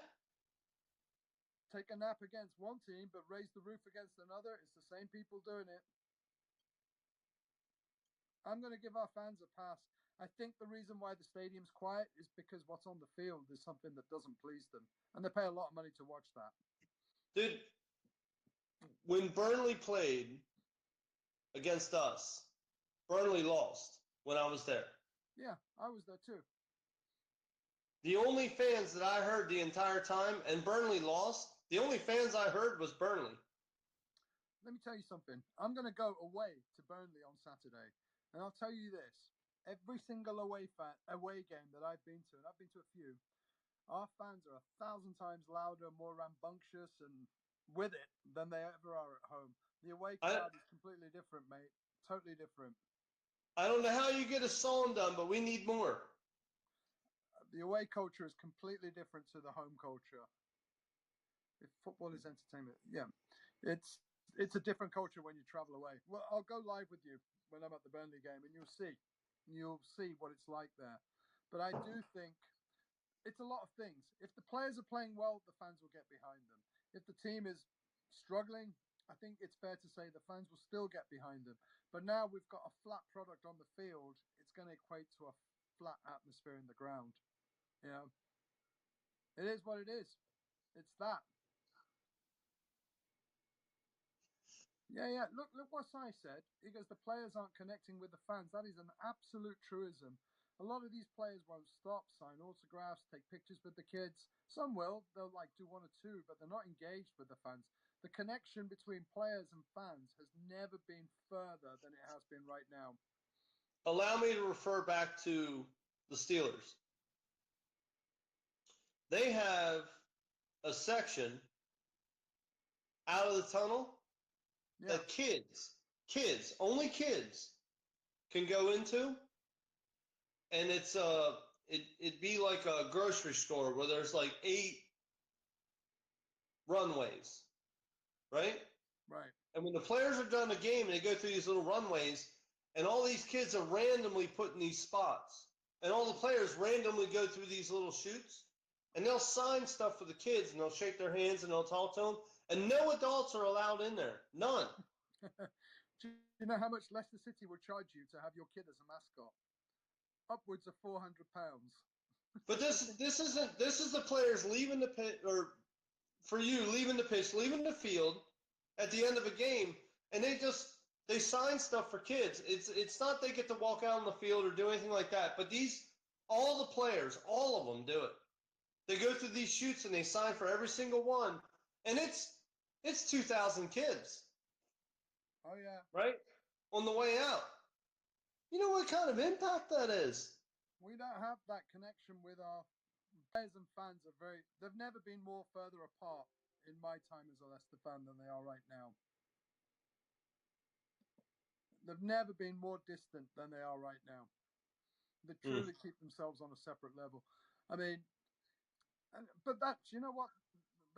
Take a nap against one team, but raise the roof against another. It's the same people doing it. I'm going to give our fans a pass. I think the reason why the stadium's quiet is because what's on the field is something that doesn't please them. And they pay a lot of money to watch that. Dude, when Burnley played against us, Burnley lost when I was there. Yeah, I was there too. The only fans that I heard the entire time, and Burnley lost, the only fans I heard was Burnley. Let me tell you something. I'm going to go away to Burnley on Saturday. And I'll tell you this. Every single away game that I've been to, and I've been to a few, our fans are 1,000 times louder, more rambunctious, and with it than they ever are at home. The away crowd is completely different, mate. Totally different. I don't know how you get a song done, but we need more. The away culture is completely different to the home culture. If football is entertainment, yeah, it's a different culture when you travel away. Well, I'll go live with you when I'm at the Burnley game, and you'll see what it's like there. But I do think it's a lot of things. If the players are playing well, the fans will get behind them. If the team is struggling, I think it's fair to say the fans will still get behind them. But now we've got a flat product on the field, it's going to equate to a flat atmosphere in the ground. It is what it is. It's that. Yeah. Look what I said. He goes, the players aren't connecting with the fans. That is an absolute truism. A lot of these players won't stop, sign autographs, take pictures with the kids. Some will. They'll do one or two, but they're not engaged with the fans. The connection between players and fans has never been further than it has been right now. Allow me to refer back to the Steelers. They have a section out of the tunnel that only kids can go into, and it'd be like a grocery store where there's like 8 runways, right? Right. And when the players are done a game and they go through these little runways, and all these kids are randomly put in these spots, and all the players randomly go through these little chutes, and they'll sign stuff for the kids, and they'll shake their hands, and they'll talk to them, and no adults are allowed in there. None. Do you know how much Leicester City would charge you to have your kid as a mascot? Upwards of £400. But this is the players leaving the pit, or for you leaving the pitch, leaving the field at the end of a game, and they sign stuff for kids. It's not they get to walk out on the field or do anything like that. But all the players, all of them do it. They go through these shoots and they sign for every single one, and it's 2,000 kids. Oh yeah. Right? On the way out. You know what kind of impact that is? We don't have that connection with our players and fans. They've never been more further apart in my time as a Leicester fan than they are right now. They've never been more distant than they are right now. They truly keep themselves on a separate level. I mean, but you know what?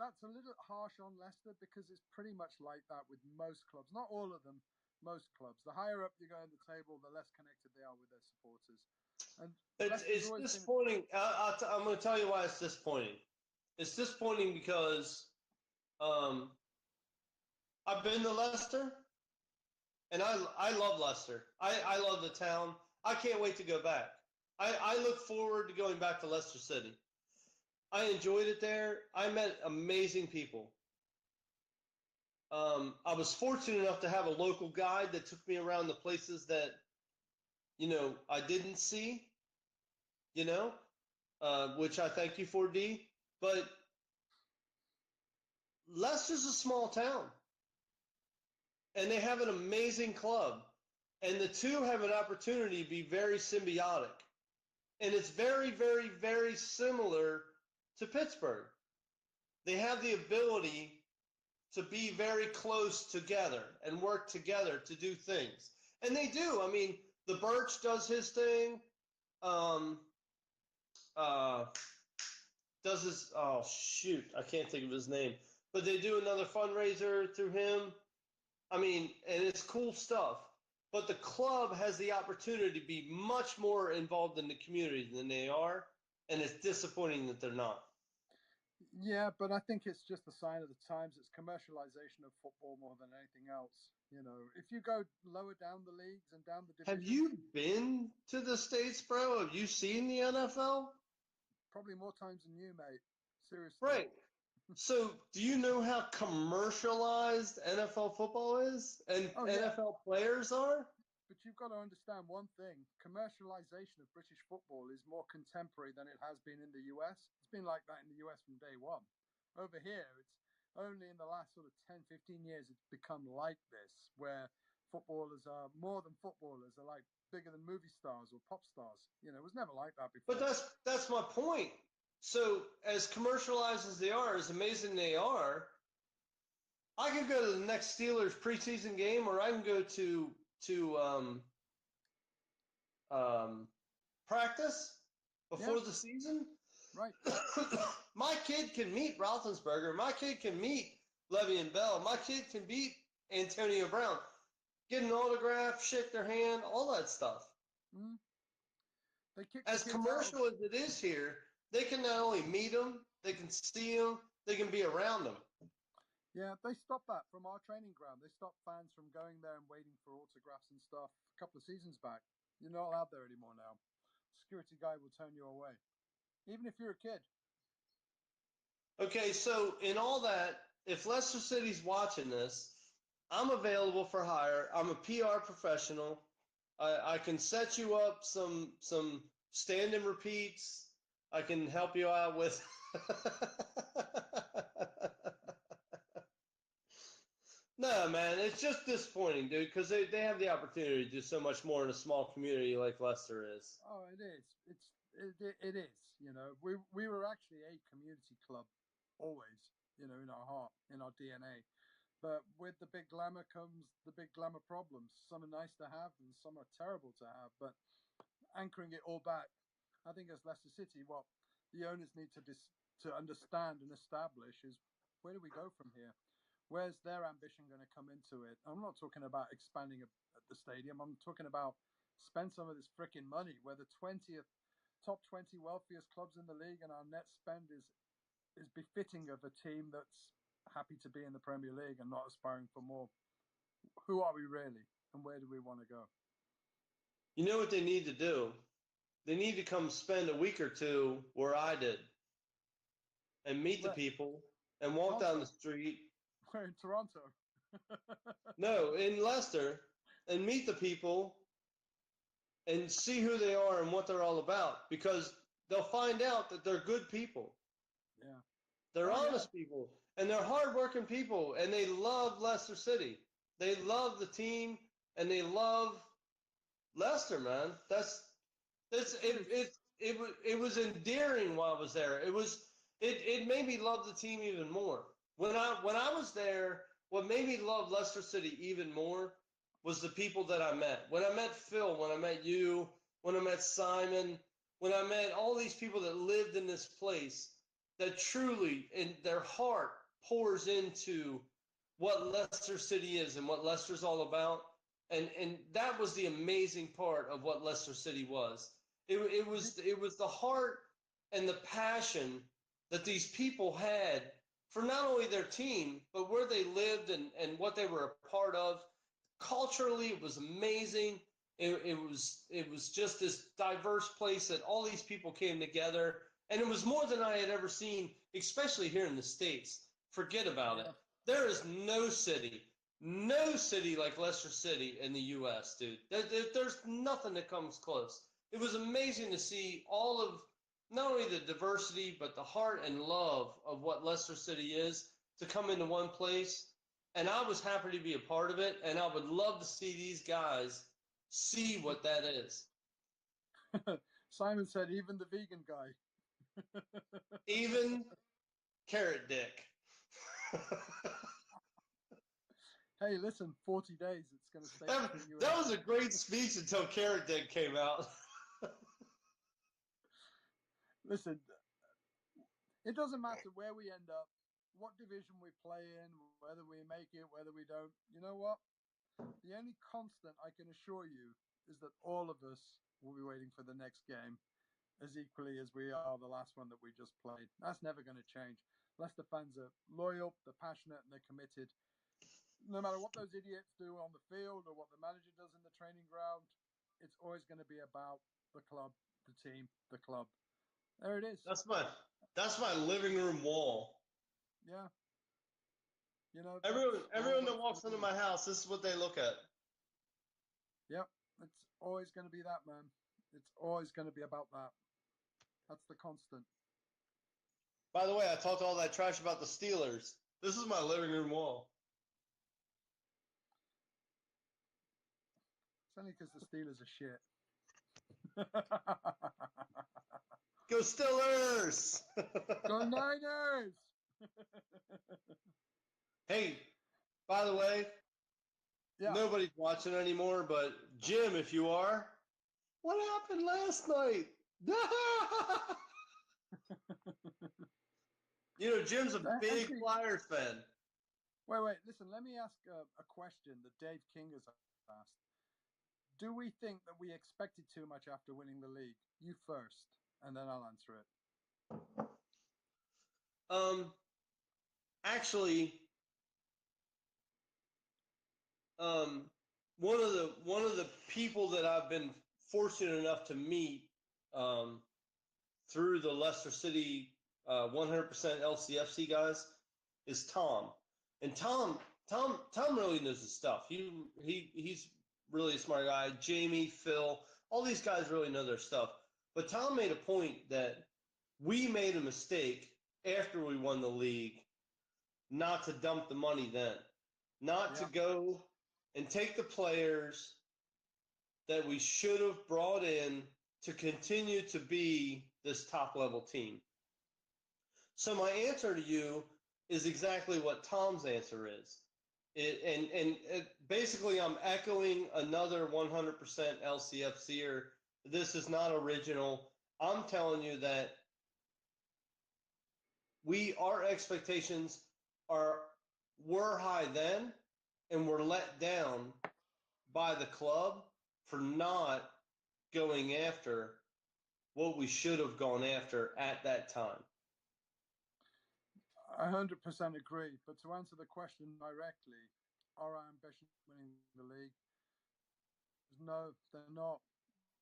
That's a little harsh on Leicester because it's pretty much like that with most clubs. Not all of them, Most clubs. The higher up you go in the table, the less connected they are with their supporters. And It's disappointing. I'm going to tell you why it's disappointing. It's disappointing because I've been to Leicester, and I love Leicester. I love the town. I can't wait to go back. I look forward to going back to Leicester City. I enjoyed it there. I met amazing people. I was fortunate enough to have a local guide that took me around the places that, I didn't see, which I thank you for, D. But Leicester's a small town, and they have an amazing club. And the two have an opportunity to be very symbiotic. And it's very, very, very similar to Pittsburgh. They have the ability to be very close together and work together to do things. And they do. I mean, the Birch does his thing. Does his, oh, shoot, I can't think of his name. But they do another fundraiser through him. I mean, and it's cool stuff. But the club has the opportunity to be much more involved in the community than they are. And it's disappointing that they're not. Yeah, but I think it's just a sign of the times. It's commercialization of football more than anything else. If you go lower down the leagues and down the divisions. Have you been to the States, bro? Have you seen the NFL? Probably more times than you, mate. Seriously. Right. So, do you know how commercialized NFL football is and NFL players are? But you've got to understand one thing. Commercialization of British football is more contemporary than it has been in the US. It's been like that in the US from day one. Over here, it's only in the last sort of 10, 15 years it's become like this, where footballers are more than footballers. They're like bigger than movie stars or pop stars. It was never like that before. But that's my point. So, as commercialized as they are, as amazing they are, I could go to the next Steelers preseason game, or I can go to practice before the season. Right. My kid can meet Roethlisberger. My kid can meet Le'Veon Bell. My kid can beat Antonio Brown. Get an autograph, shake their hand, all that stuff. Mm-hmm. As commercial as it is here, they can not only meet them, they can see them, they can be around them. Yeah, they stopped that from our training ground. They stopped fans from going there and waiting for autographs and stuff a couple of seasons back. You're not allowed there anymore now. Security guy will turn you away, even if you're a kid. Okay, so in all that, if Leicester City's watching this, I'm available for hire. I'm a PR professional. I can set you up some stand and repeats. I can help you out with No, man, it's just disappointing, dude, because they have the opportunity to do so much more in a small community like Leicester is. Oh, it is. It is. We were actually a community club always, in our heart, in our DNA. But with the big glamour comes the big glamour problems. Some are nice to have and some are terrible to have. But anchoring it all back, I think as Leicester City, what the owners need to understand and establish is, where do we go from here? Where's their ambition going to come into it? I'm not talking about expanding at the stadium. I'm talking about spend some of this freaking money. We're the top 20 wealthiest clubs in the league, and our net spend is befitting of a team that's happy to be in the Premier League and not aspiring for more. Who are we really, and where do we want to go? You know what they need to do? They need to come spend a week or two where I did and meet the people and walk down the street. We're in Toronto. No, in Leicester, and meet the people and see who they are and what they're all about, because they'll find out that they're good people. Yeah. They're honest people, and they're hardworking people, and they love Leicester City. They love the team, and they love Leicester, man. It was endearing while I was there. It made me love the team even more. When I was there, what made me love Leicester City even more was the people that I met. When I met Phil, when I met you, when I met Simon, when I met all these people that lived in this place, that truly in their heart pours into what Leicester City is and what Leicester's all about, And that was the amazing part of what Leicester City was. It was the heart and the passion that these people had for not only their team, but where they lived and what they were a part of. Culturally, it was amazing. It was just this diverse place that all these people came together, and it was more than I had ever seen, especially here in the States. Forget about it. There is no city like Leicester City in the U.S., dude. There's nothing that comes close. It was amazing to see all of not only the diversity, but the heart and love of what Leicester City is to come into one place. And I was happy to be a part of it, and I would love to see these guys see what that is. Simon said, even the vegan guy. Even Carrot Dick. Hey, listen, 40 days, it's going to stay. That was a great speech until Carrot Dick came out. Listen, it doesn't matter where we end up, what division we play in, whether we make it, whether we don't. You know what? The only constant I can assure you is that all of us will be waiting for the next game as equally as we are the last one that we just played. That's never going to change. Leicester fans are loyal, they're passionate, and they're committed. No matter what those idiots do on the field or what the manager does in the training ground, it's always going to be about the club, the team, the club. There it is. That's my living room wall. Yeah. You know, everyone that walks into my house, this is what they look at. Yep. It's always going to be that, man. It's always going to be about that. That's the constant. By the way, I talked all that trash about the Steelers. This is my living room wall. It's only because the Steelers are shit. Go Steelers! Go Niners! Hey, by the way, nobody's watching anymore, but Jim, if you are, what happened last night? You know, Jim's a big Flyers fan. Wait. Listen, let me ask a question that Dave King has asked. Do we think that we expected too much after winning the league? You first, and then I'll answer it. Actually, one of the people that I've been fortunate enough to meet through the Leicester City 100% LCFC guys is Tom, and Tom really knows his stuff. He's really a smart guy. Jamie, Phil, all these guys really know their stuff. But Tom made a point that we made a mistake after we won the league not to dump the money then, not to go and take the players that we should have brought in to continue to be this top-level team. So my answer to you is exactly what Tom's answer is. Basically, I'm echoing another 100% LCFCer. This is not original. I'm telling you that our expectations were high then, and were let down by the club for not going after what we should have gone after at that time. 100% agree. But to answer the question directly, are our ambitions winning the league? No, they're not.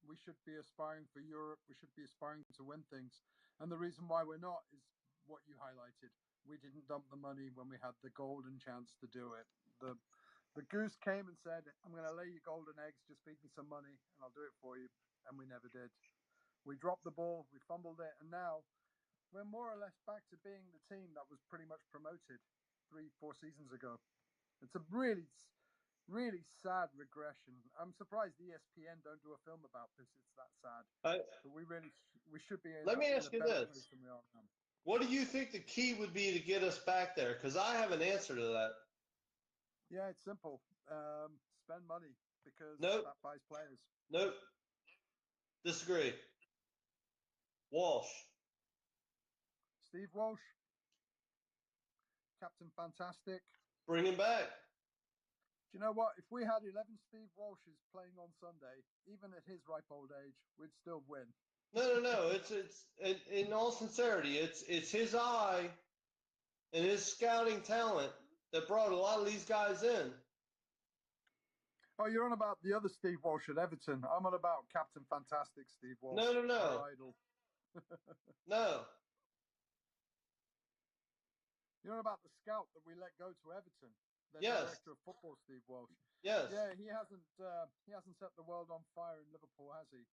We should be aspiring for Europe. We should be aspiring to win things. And the reason why we're not is what you highlighted. We didn't dump the money when we had the golden chance to do it. The goose came and said, I'm going to lay you golden eggs, just feed me some money and I'll do it for you. And we never did. We dropped the ball, we fumbled it, and now we're more or less back to being the team that was pretty much promoted 3-4 seasons ago. It's a really, really sad regression. I'm surprised ESPN don't do a film about this. It's that sad. But we should be. Let me ask you this: what do you think the key would be to get us back there? Because I have an answer to that. Yeah, it's simple. Spend money, because that buys players. Nope. Disagree. Walsh. Steve Walsh. Captain Fantastic. Bring him back. Do you know what? If we had 11 Steve Walshes playing on Sunday, even at his ripe old age, we'd still win. No. It's in all sincerity, it's his eye and his scouting talent that brought a lot of these guys in. Oh, you're on about the other Steve Walsh at Everton. I'm on about Captain Fantastic Steve Walsh. No. Our idol. No. You're on about the scout that we let go to Everton. The Yes. director of football, Steve Walsh. Yes. Yeah, he hasn't set the world on fire in Liverpool, has he?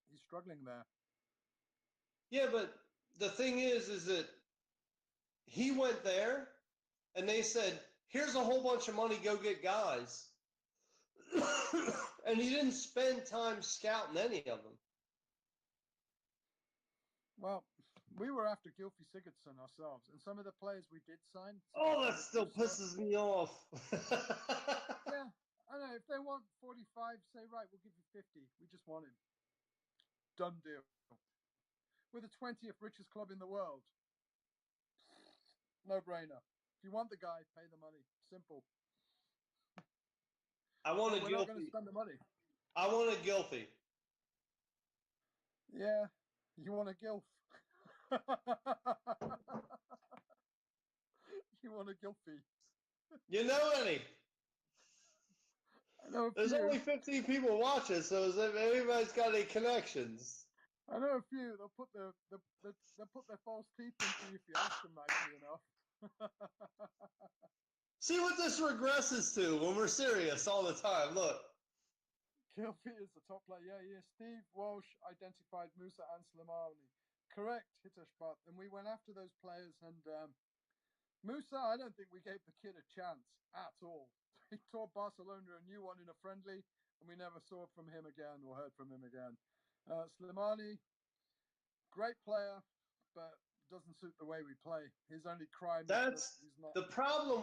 He's struggling there. Yeah, but the thing is that he went there and they said, here's a whole bunch of money, go get guys. And he didn't spend time scouting any of them. Well, we were after Gylfi Sigurdsson ourselves, and some of the players we did sign. Oh, that still pisses me off. Yeah, I know. If they want 45, say, right, we'll give you 50. We just want him. Done deal. We're the 20th richest club in the world. No brainer. If you want the guy, pay the money. Simple. I want a We're not going to Gylfi. spend the money. I want a Gylfi. Yeah, you want a Gilf. You want a Gylfi. You know any? I know a There's few. only 15 people watching, so as if anybody's got any connections. I know a few. They'll put their false teeth into you if you ask them nicely enough. See what this regresses to when we're serious all the time. Look. Gylfi is the top player. Yeah. Steve Walsh identified Musa and Slimani. Correct, Hitashpat. And we went after those players. And Musa, I don't think we gave the kid a chance at all. He tore Barcelona a new one in a friendly, and we never saw from him again or heard from him again. Slimani, great player, but doesn't suit the way we play. His only crime That's is that he's not. the problem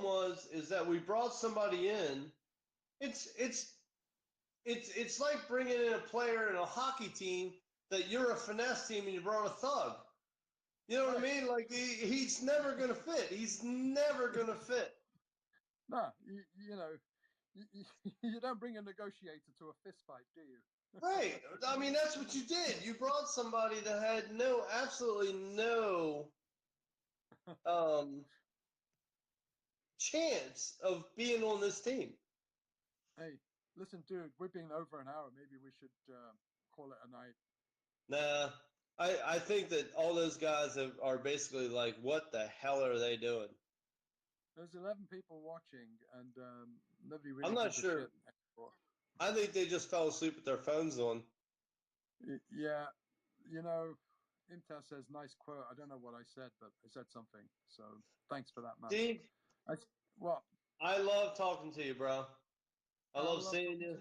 is that we brought somebody in. It's like bringing in a player in a hockey team that you're a finesse team and you brought a thug. You know what I mean? Like he's never gonna fit. He's never gonna fit. No, you don't bring a negotiator to a fist fight, do you? Right. I mean, that's what you did. You brought somebody that had absolutely no chance of being on this team. Hey, listen, dude, we've been over an hour. Maybe we should call it a night. Nah, I think that all those guys are basically like, what the hell are they doing? There's 11 people watching, and nobody really. I'm not gives a sure. shit anymore. I think they just fell asleep with their phones on. Yeah, Imtaz says nice quote. I don't know what I said, but I said something. So thanks for that, man. Steve, what? I love talking to you, bro. I love seeing you.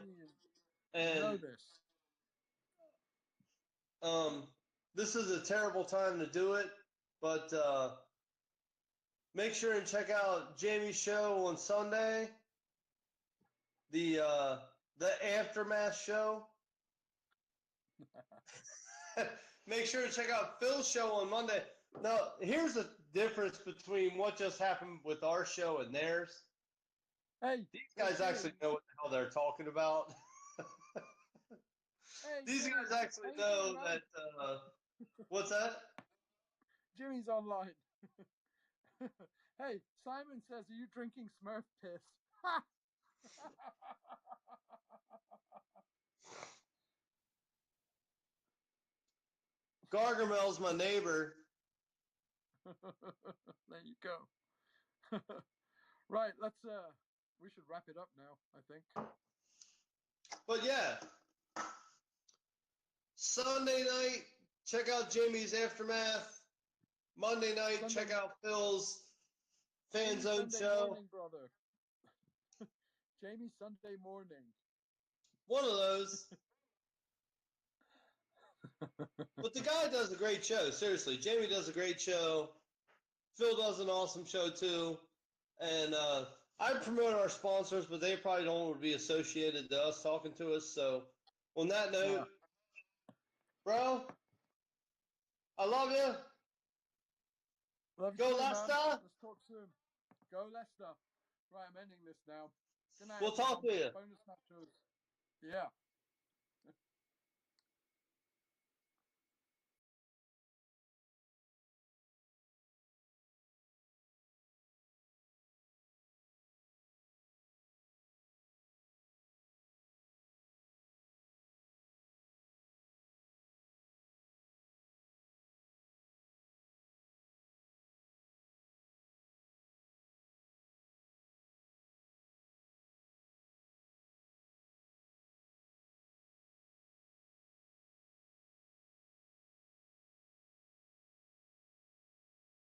And you know this. This is a terrible time to do it, but make sure and check out Jamie's show on Sunday. The Aftermath show. Make sure to check out Phil's show on Monday. Now, here's the difference between what just happened with our show and theirs. Hey, these guys actually know what the hell they're talking about. These guys actually know that. What's that? Jimmy's online. Hey, Simon says, "Are you drinking Smurf piss?" Gargamel's my neighbor. There you go. Right, we should wrap it up now, I think. But yeah, Sunday night, check out Jamie's Aftermath. Monday night, check out Phil's Fan Zone show. Morning, brother. Jamie Sunday morning. One of those. But the guy does a great show. Seriously, Jamie does a great show. Phil does an awesome show too. And I promote our sponsors, but they probably don't want to be associated to us talking to us. So on that note, bro, I love you. Love Go you too, Leicester. man. Let's talk soon. Go Leicester. Right, I'm ending this now. Good night, We'll talk everyone. to you. Bonus matches. Yeah.